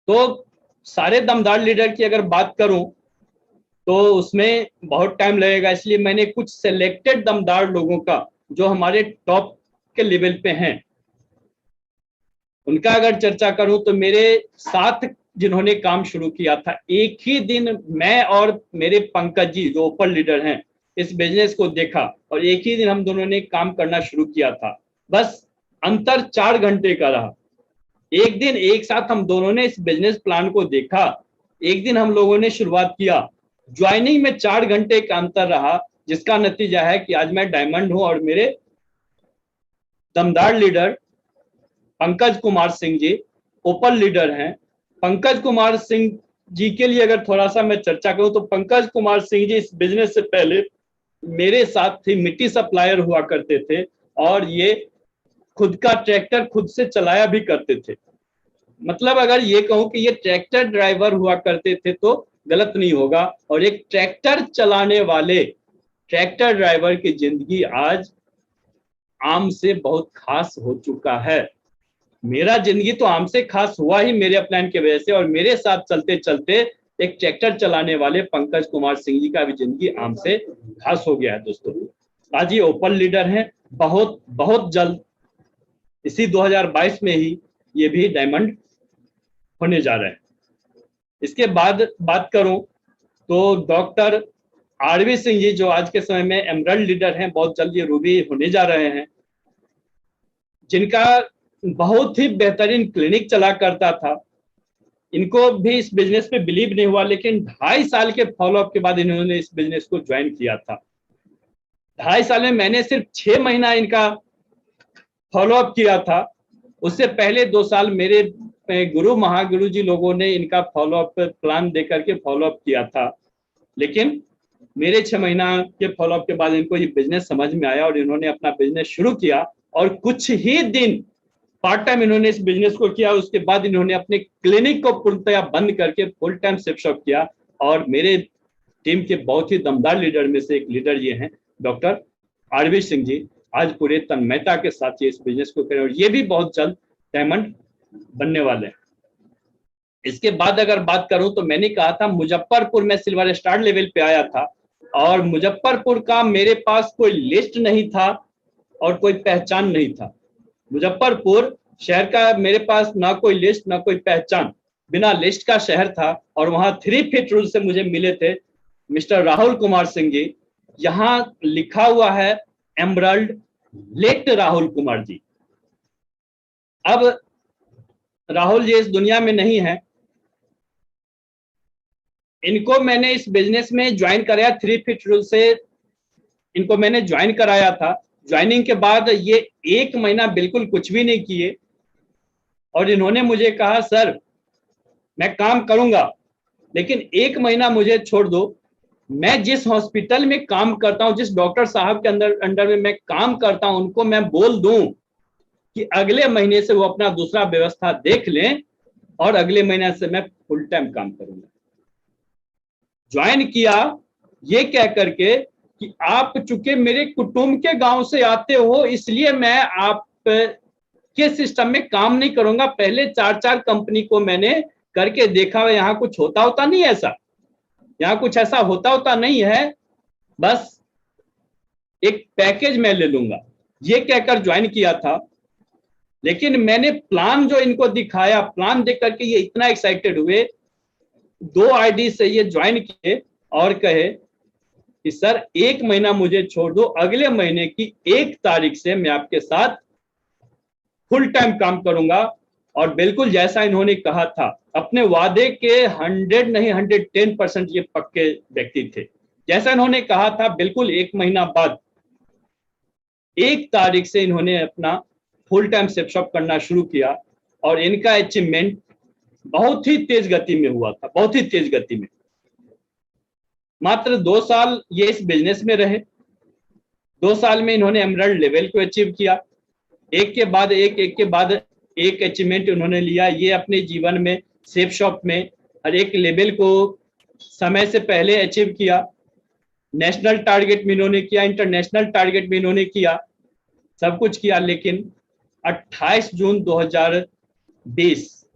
तो सारे दमदार लीडर की अगर बात करूं तो उसमें बहुत टाइम लगेगा, इसलिए मैंने कुछ सिलेक्टेड दमदार लोगों का जो हमारे टॉप के लेवल पे हैं उनका अगर चर्चा करूं तो मेरे साथ जिन्होंने काम शुरू किया था, एक ही दिन मैं और मेरे पंकज जी जो ऊपर लीडर हैं इस बिजनेस को देखा और एक ही दिन हम दोनों ने काम करना शुरू किया था। बस अंतर 4 घंटे का रहा। एक दिन एक साथ हम दोनों ने इस बिजनेस प्लान को देखा, एक दिन हम लोगों ने शुरुआत किया, ज्वाइनिंग में 4 घंटे का अंतर रहा, जिसका नतीजा है कि आज मैं डायमंड हूं और मेरे दमदार leader Pankaj Kumar Singh ji open leader हैं। पंकज कुमार सिंह जी के लिए अगर थोड़ा सा मैं चर्चा करूं तो पंकज कुमार सिंह जी इस बिजनेस से पहले मेरे साथ ही मिट्टी सप्लायर हुआ करते थे और ये खुद का ट्रैक्टर खुद से चलाया भी करते थे। मतलब अगर ये कहूं कि ये ट्रैक्टर ड्राइवर हुआ करते थे तो गलत नहीं होगा, और एक ट्रैक्टर चलाने वाले ट्रैक्टर ड्राइवर की जिंदगी आज आम से बहुत खास हो चुका है। मेरा जिंदगी तो आम से खास हुआ ही मेरे अपलाइन की वजह से, और मेरे साथ चलते चलते एक ट्रैक्टर चलाने वाले पंकज कुमार सिंह जी का भी जिंदगी आम से खास हो गया है दोस्तों। आज ये ओपन लीडर हैं, बहुत बहुत जल्द इसी 2022 में ही ये भी डायमंड होने जा रहे हैं। इसके बाद बात करूं तो डॉक्टर आरवी सिंह जी जो आज के समय में एमरल्ड लीडर हैं, बहुत जल्द ये रूबी होने जा रहे हैं, जिनका बहुत ही बेहतरीन क्लिनिक चला करता था। इनको भी इस बिजनेस पे बिलीव नहीं हुआ, लेकिन 2.5 साल के फॉलोअप के बाद इन्होंने इस बिजनेस को ज्वाइन किया था। 2.5 साल में मैंने सिर्फ 6 महीना इनका फॉलोअप किया था। उससे पहले 2 साल मेरे गुरु महागुरु जी लोगों ने इनका फॉलोअप प्लान दे करके फॉलोअप किया था, लेकिन मेरे 6 महीना के फॉलोअप के बाद इनको ये बिजनेस समझ में आया और इन्होंने अपना बिजनेस शुरू किया, और कुछ ही दिन पार्ट टाइम इन्होंने इस बिजनेस को किया। उसके बाद इन्होंने अपने क्लिनिक को पूर्णतया बंद करके फुल टाइम सेफशॉप किया, और मेरे टीम के बहुत ही दमदार लीडर में से एक लीडर ये हैं डॉक्टर आरवी सिंह जी। आज पूरे तन्मयता के साथ ये इस बिजनेस को करें और ये भी बहुत जल्द डायमंड बनने वाले हैं। इसके बाद अगर बात करूं तो मैंने कहा था मुजफ्फरपुर में सिल्वर स्टार लेवल पे आया था, और मुजफ्फरपुर का मेरे पास कोई लिस्ट नहीं था और कोई पहचान नहीं था। मुजफ्फरपुर शहर का मेरे पास ना कोई लिस्ट ना कोई पहचान, बिना लिस्ट का शहर था, और वहां 3 फीट रूल से मुझे मिले थे मिस्टर राहुल कुमार सिंह जी। यहाँ लिखा हुआ है एमरल्ड लेट राहुल कुमार जी। अब राहुल जी इस दुनिया में नहीं है। इनको मैंने इस बिजनेस में ज्वाइन कराया 3 फीट रूल से, इनको मैंने ज्वाइन कराया था। ज्वाइनिंग के बाद ये 1 महीना बिल्कुल कुछ भी नहीं किए और इन्होंने मुझे कहा सर मैं काम करूंगा लेकिन 1 महीना मुझे छोड़ दो, मैं जिस हॉस्पिटल में काम करता हूं, जिस डॉक्टर साहब के अंडर में मैं काम करता हूं, उनको मैं बोल दूं कि अगले महीने से वो अपना दूसरा व्यवस्था देख लें और अगले महीने से मैं फुल टाइम काम करूंगा। ज्वाइन किया ये कह करके कि आप चूंकि मेरे कुटुंब के गांव से आते हो इसलिए मैं आप के सिस्टम में काम नहीं करूंगा। पहले 4 कंपनी को मैंने करके देखा है, यहाँ कुछ होता नहीं है ऐसा, यहाँ कुछ ऐसा होता नहीं है, बस एक पैकेज मैं ले लूंगा, ये कहकर ज्वाइन किया था। लेकिन मैंने प्लान जो इनको दिखाया, प्लान देख करके ये इतना एक्साइटेड हुए, 2 आईडी से ये ज्वाइन किए और कहे कि सर 1 महीना मुझे छोड़ दो, अगले महीने की 1 तारीख से मैं आपके साथ फुल टाइम काम करूंगा। और बिल्कुल जैसा इन्होंने कहा था, अपने वादे के 100 नहीं 110% ये पक्के व्यक्ति थे। जैसा इन्होंने कहा था बिल्कुल 1 महीना बाद 1 तारीख से इन्होंने अपना फुल टाइम सेप शॉप करना शुरू किया और इनका अचीवमेंट बहुत ही तेज गति में हुआ था, बहुत ही तेज गति में। मात्र 2 साल ये इस बिजनेस में रहे, 2 साल में इन्होंने एमरल्ड लेवल को अचीव किया, एक के बाद एक अचीवमेंट उन्होंने लिया। ये अपने जीवन में सेफ शॉप में हर एक लेवल को समय से पहले अचीव किया। नेशनल टारगेट में इन्होंने किया, इंटरनेशनल टारगेट में इन्होंने किया, सब कुछ किया। लेकिन 28 जून 2020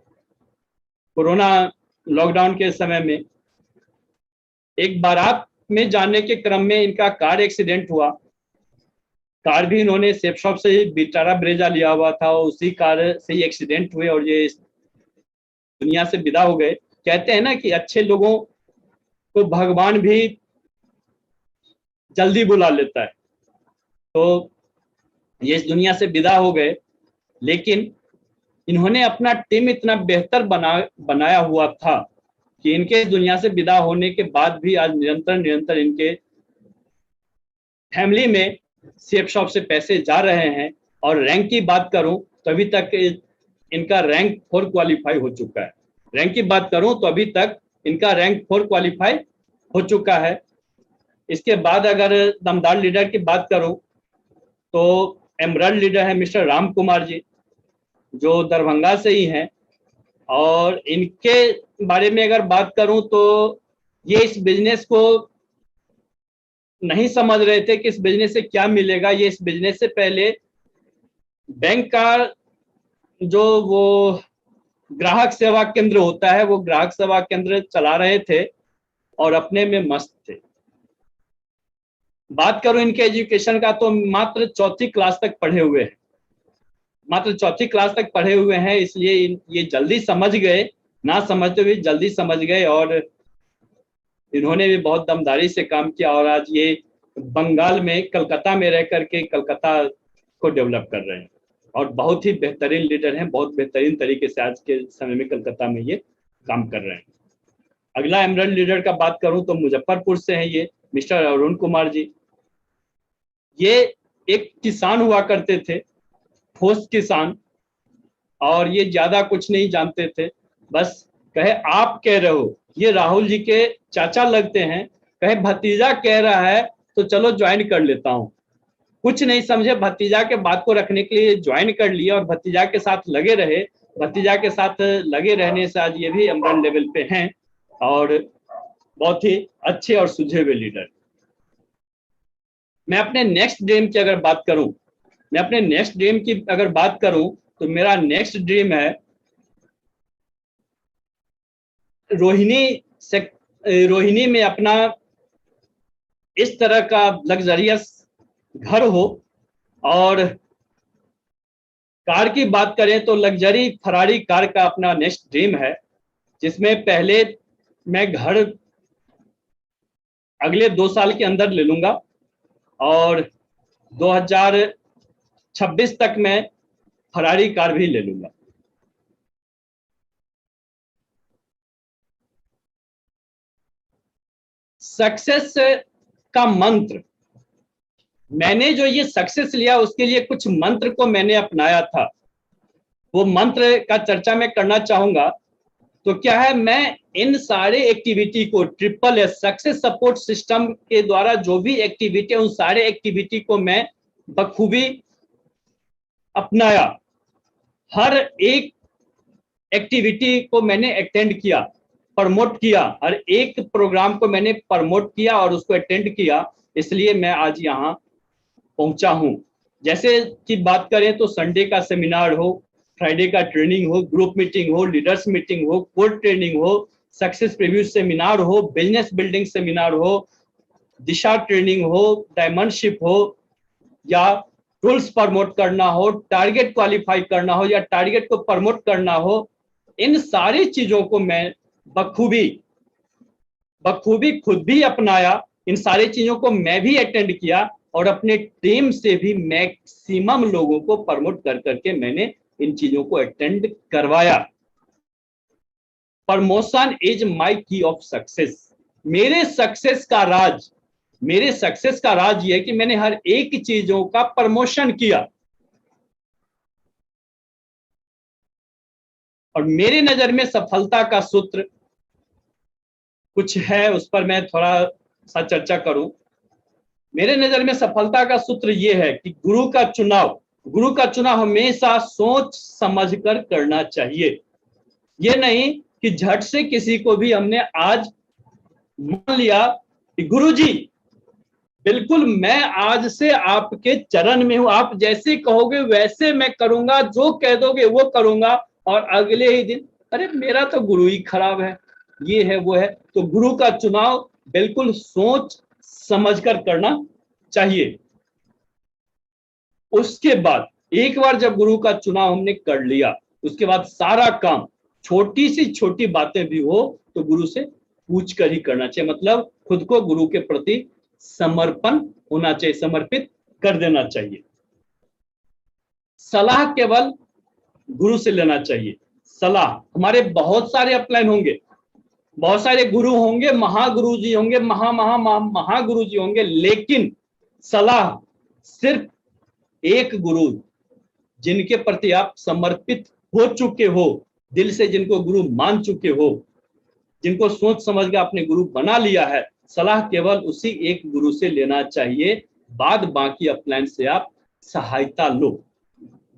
कोरोना लॉकडाउन के समय में एक बारात में जाने के क्रम में इनका कार एक्सीडेंट हुआ। कार भी इन्होंने सेफ शॉप से बिटारा ब्रेजा लिया हुआ था, उसी कार से ही एक्सीडेंट हुए और ये दुनिया से विदा हो गए। कहते हैं ना कि अच्छे लोगों को भगवान भी जल्दी बुला लेता है, तो ये इस दुनिया से विदा हो गए। लेकिन इन्होंने अपना टीम इतना बेहतर बनाया हुआ था कि इनके दुनिया से विदा होने के बाद भी आज निरंतर इनके फैमिली में सेफ शॉप से पैसे जा रहे हैं। और रैंक की बात करूं तो अभी तक इनका रैंक 4 क्वालिफाई हो चुका है। रैंक की बात करूं तो अभी तक इनका रैंक 4 क्वालिफाई हो चुका है। इसके बाद अगर दमदार लीडर की बात करूं तो एमरल्ड लीडर है मिस्टर राम कुमार जी, जो दरभंगा से ही हैं। और इनके बारे में अगर बात करूं तो ये इस बिजनेस को नहीं समझ रहे थे कि इस बिजनेस से क्या मिलेगा। ये इस बिजनेस से पहले बैंक का जो वो ग्राहक सेवा केंद्र होता है, वो ग्राहक सेवा केंद्र चला रहे थे और अपने में मस्त थे। बात करूं इनके एजुकेशन का तो मात्र 4वीं क्लास तक पढ़े हुए हैं, मात्र 4वीं क्लास तक पढ़े हुए हैं। इसलिए ये जल्दी समझ गए, ना समझते हुए जल्दी समझ गए और इन्होंने भी बहुत दमदारी से काम किया। और आज ये बंगाल में कलकत्ता में रह करके कलकत्ता को डेवलप कर रहे हैं और बहुत ही बेहतरीन लीडर हैं, बहुत बेहतरीन तरीके से आज के समय में कलकत्ता में ये काम कर रहे हैं। अगला एमरल्ड लीडर का बात करूं तो मुजफ्फरपुर से हैं ये मिस्टर अरुण कुमार जी। ये एक किसान हुआ करते थे, ठोस किसान, और ये ज्यादा कुछ नहीं जानते थे। बस कहे आप कह रहे हो, ये राहुल जी के चाचा लगते हैं, कहे भतीजा कह रहा है तो चलो ज्वाइन कर लेता हूं। कुछ नहीं समझे, भतीजा के बात को रखने के लिए ज्वाइन कर लिया और भतीजा के साथ लगे रहे। भतीजा के साथ लगे रहने से आज ये भी एमरल्ड लेवल पे हैं और बहुत ही अच्छे और सुझे हुए लीडर। मैं अपने नेक्स्ट ड्रीम की अगर बात करूं, तो मेरा नेक्स्ट ड्रीम है रोहिणी में अपना इस तरह का लग्जरियस घर हो। और कार की बात करें तो लग्जरी फरारी कार का अपना नेक्स्ट ड्रीम है, जिसमें पहले मैं घर अगले 2 साल के अंदर ले लूंगा और 2023 26 तक मैं फरारी कार भी ले लूंगा। सक्सेस का मंत्र, मैंने जो ये सक्सेस लिया उसके लिए कुछ मंत्र को मैंने अपनाया था, वो मंत्र का चर्चा मैं करना चाहूंगा। तो क्या है, मैं इन सारे एक्टिविटी को SSS सक्सेस सपोर्ट सिस्टम के द्वारा जो भी एक्टिविटी, उन सारे एक्टिविटी को मैं बखूबी अपनाया। हर एक एक्टिविटी को मैंने अटेंड किया, प्रमोट किया, हर एक प्रोग्राम को मैंने प्रमोट किया और उसको अटेंड किया, इसलिए मैं आज यहाँ पहुंचा हूं। जैसे कि बात करें तो संडे का सेमिनार हो, फ्राइडे का ट्रेनिंग हो, ग्रुप मीटिंग हो, लीडर्स मीटिंग हो, कोड ट्रेनिंग हो, सक्सेस प्रीव्यू सेमिनार हो, बिजनेस बिल्डिंग सेमिनार हो, दिशा ट्रेनिंग हो, डायमंडशिप हो, या टूल्स प्रमोट करना हो, टारगेट क्वालिफाई करना हो, या टारगेट को प्रमोट करना हो, इन सारी चीजों को मैं बखूबी खुद भी अपनाया। इन सारी चीजों को मैं भी अटेंड किया और अपने टीम से भी मैक्सिमम लोगों को प्रमोट कर करके मैंने इन चीजों को अटेंड करवाया। प्रमोशन इज माय की ऑफ सक्सेस। मेरे सक्सेस का राज ये है कि मैंने हर एक चीजों का प्रमोशन किया, और मेरी नजर में सफलता का सूत्र कुछ है, उस पर मैं थोड़ा सा चर्चा करूं। मेरे नजर में सफलता का सूत्र यह है कि गुरु का चुनाव हमेशा सोच समझ कर करना चाहिए। ये नहीं कि झट से किसी को भी हमने आज मान लिया कि गुरु जी बिल्कुल मैं आज से आपके चरण में हूं, आप जैसे कहोगे वैसे मैं करूंगा, जो कह दोगे वो करूंगा, और अगले ही दिन अरे मेरा तो गुरु ही खराब है, ये है वो है। तो गुरु का चुनाव बिल्कुल सोच समझकर करना चाहिए। उसके बाद एक बार जब गुरु का चुनाव हमने कर लिया, उसके बाद सारा काम, छोटी सी छोटी बातें भी हो तो गुरु से पूछ कर ही करना चाहिए। मतलब खुद को गुरु के प्रति समर्पण होना चाहिए, समर्पित कर देना चाहिए। सलाह केवल गुरु से लेना चाहिए। सलाह, हमारे बहुत सारे अपलाइन होंगे, बहुत सारे गुरु होंगे, महागुरु जी होंगे, महागुरु जी होंगे, लेकिन सलाह सिर्फ एक गुरु जिनके प्रति आप समर्पित हो चुके हो, दिल से जिनको गुरु मान चुके हो, जिनको सोच समझ के आपने गुरु बना लिया है, सलाह केवल उसी एक गुरु से लेना चाहिए। बाद बाकी अपलाइन से आप सहायता लो,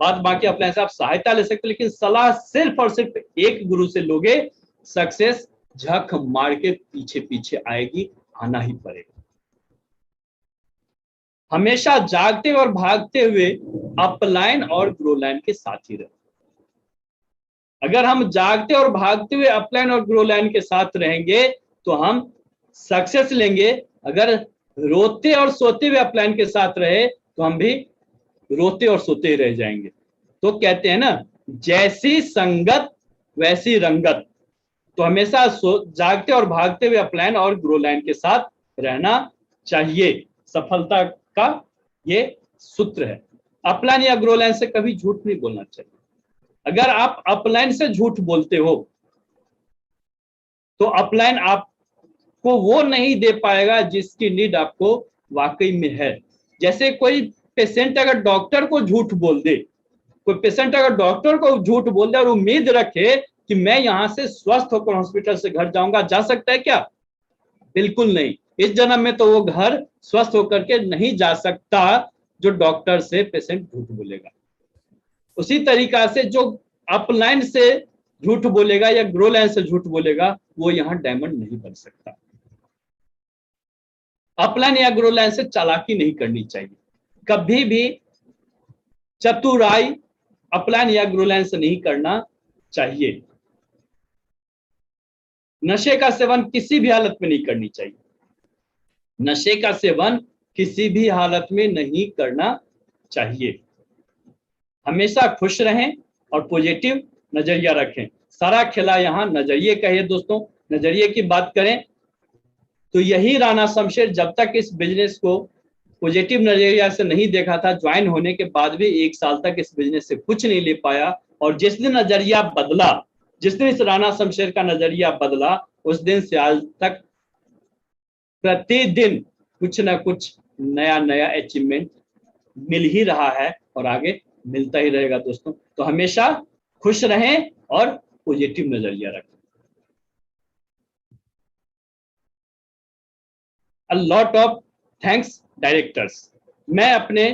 बाद बाकी अपलाइन से आप सहायता ले सकते, लेकिन सलाह सिर्फ और सिर्फ एक गुरु से लोगे, सक्सेस झक मार के पीछे पीछे आएगी, आना ही पड़ेगा। हमेशा जागते और भागते हुए अपलाइन और ग्रोलाइन के साथ ही रहे। अगर हम जागते और भागते हुए अपलाइन और ग्रोलाइन के साथ रहेंगे तो हम सक्सेस लेंगे। अगर रोते और सोते हुए अपलाइन के साथ रहे तो हम भी रोते और सोते रह जाएंगे। तो कहते हैं ना, जैसी संगत वैसी रंगत। तो हमेशा जागते और भागते हुए अपलाइन और ग्रोलाइन के साथ रहना चाहिए। सफलता का ये सूत्र है। अपलाइन या ग्रोलाइन से कभी झूठ नहीं बोलना चाहिए। अगर आप अपलाइन से झूठ बोलते हो तो अपलाइन आपको वो नहीं दे पाएगा जिसकी नीड आपको वाकई में है। जैसे कोई पेशेंट अगर डॉक्टर को झूठ बोल दे, कोई पेशेंट अगर डॉक्टर को झूठ बोल दे और उम्मीद रखे कि मैं यहां से स्वस्थ होकर हॉस्पिटल से घर जाऊंगा, जा सकता है क्या? बिल्कुल नहीं। इस जन्म में तो वो घर स्वस्थ होकर के नहीं जा सकता जो डॉक्टर से पेशेंट झूठ बोलेगा। उसी तरीका से जो अपलाइन से झूठ बोलेगा या ग्रोलाइन से झूठ बोलेगा, वो यहां डायमंड नहीं बन सकता। अपलाइन या ग्रोलाइन से चालाकी नहीं करनी चाहिए। कभी भी चतुराई अपलाइन या ग्रोलाइन से नहीं करना चाहिए। नशे का सेवन किसी भी हालत में नहीं करनी चाहिए। नशे का सेवन किसी भी हालत में नहीं करना चाहिए। हमेशा खुश रहें और पॉजिटिव नजरिया रखें। सारा खेला यहाँ नजरिए का है दोस्तों। नजरिए की बात करें तो यही राणा शमशेर जब तक इस बिजनेस को पॉजिटिव नजरिया से नहीं देखा था, ज्वाइन होने के बाद भी 1 साल तक इस बिजनेस से कुछ नहीं ले पाया। और जिस दिन नजरिया बदला, जिस दिन इस राणा शमशेर का नजरिया बदला, उस दिन से आज तक प्रतिदिन कुछ ना कुछ नया नया अचीवमेंट मिल ही रहा है और आगे मिलता ही रहेगा दोस्तों। तो हमेशा खुश रहें और पॉजिटिव नजरिया रखें। A lot of thanks directors. मैं अपने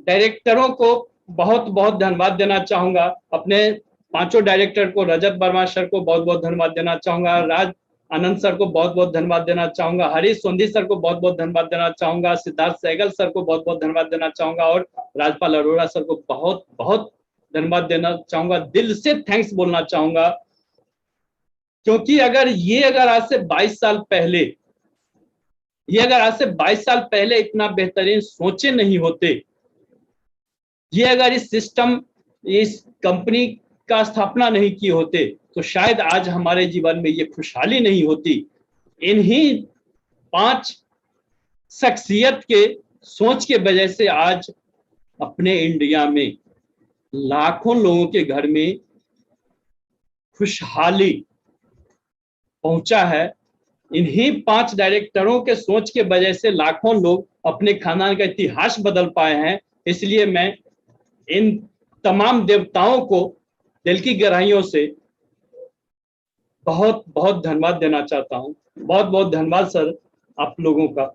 डायरेक्टरों को बहुत बहुत धन्यवाद देना चाहूंगा। अपने 5 डायरेक्टर को, रजत वर्मा सर को बहुत बहुत धन्यवाद देना चाहूंगा, राज आनंद सर को बहुत बहुत धन्यवाद देना चाहूंगा, हरीश सोंधी सर को बहुत बहुत धन्यवाद देना चाहूंगा, सिद्धार्थ सहगल सर को बहुत बहुत धन्यवाद देना चाहूंगा और राजपाल अरोड़ा सर को बहुत बहुत धन्यवाद देना चाहूंगा। दिल से थैंक्स बोलना चाहूंगा, क्योंकि अगर आज से 22 साल पहले, अगर आज से 22 साल पहले इतना बेहतरीन सोचे नहीं होते, अगर इस सिस्टम, इस कंपनी का स्थापना नहीं की होते, तो शायद आज हमारे जीवन में ये खुशहाली नहीं होती। इन्हीं 5 शख्सियत के सोच के वजह से आज अपने इंडिया में लाखों लोगों के घर में खुशहाली पहुंचा है। इन्हीं 5 डायरेक्टरों के सोच के वजह से लाखों लोग अपने खानदान का इतिहास बदल पाए हैं। इसलिए मैं इन तमाम देवताओं को दिल की गहराइयों से बहुत बहुत धन्यवाद देना चाहता हूं। बहुत बहुत धन्यवाद सर आप लोगों का।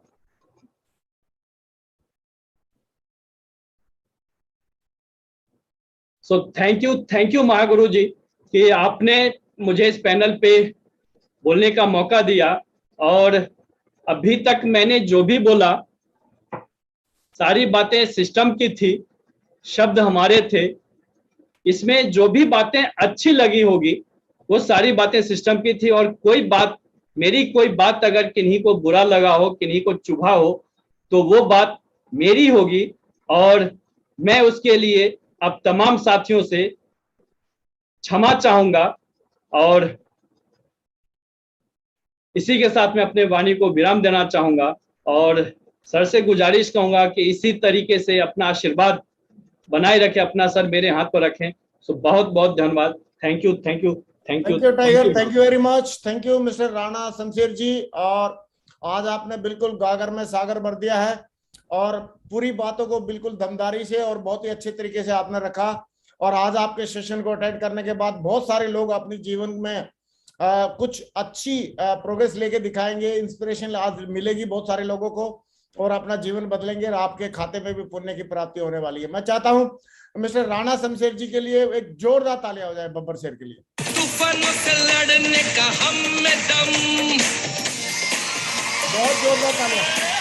सो थैंक यू महागुरु जी कि आपने मुझे इस पैनल पे बोलने का मौका दिया। और अभी तक मैंने जो भी बोला सारी बातें सिस्टम की थी, शब्द हमारे थे। इसमें जो भी बातें अच्छी लगी होगी वो सारी बातें सिस्टम की थी। और मेरी कोई बात अगर किन्हीं को बुरा लगा हो, किन्हीं को चुभा हो, तो वो बात मेरी होगी और मैं उसके लिए अब तमाम साथियों से क्षमा चाहूंगा। और इसी के साथ मैं अपने वाणी को विराम देना चाहूंगा और सर से गुजारिश कहूंगा कि इसी तरीके से अपना आशीर्वाद बनाए रखें, अपना सर मेरे हाथ पर रखें। सो बहुत बहुत धन्यवाद। Thank you Tiger, thank you very much. Thank you mister Rana Shamsher ji. और आज आपने बिल्कुल गागर में सागर भर दिया है और पूरी बातों को बिल्कुल दमदारी से और बहुत ही अच्छे तरीके से आपने रखा। और आज आपके सेशन को अटेंड करने के बाद बहुत सारे लोग अपने जीवन में कुछ अच्छी प्रोग्रेस लेके दिखाएंगे, इंस्पिरेशन आज मिलेगी बहुत सारे लोगों को और अपना जीवन बदलेंगे और आपके खाते में भी पुण्य की प्राप्ति होने वाली है। मैं चाहता हूं मिस्टर राणा शमशेर जी के लिए एक जोरदार तालियां हो जाए बब्बर शेर के लिए। तूफानों से लड़ने का हम में दम, बहुत जोरदार तालियां।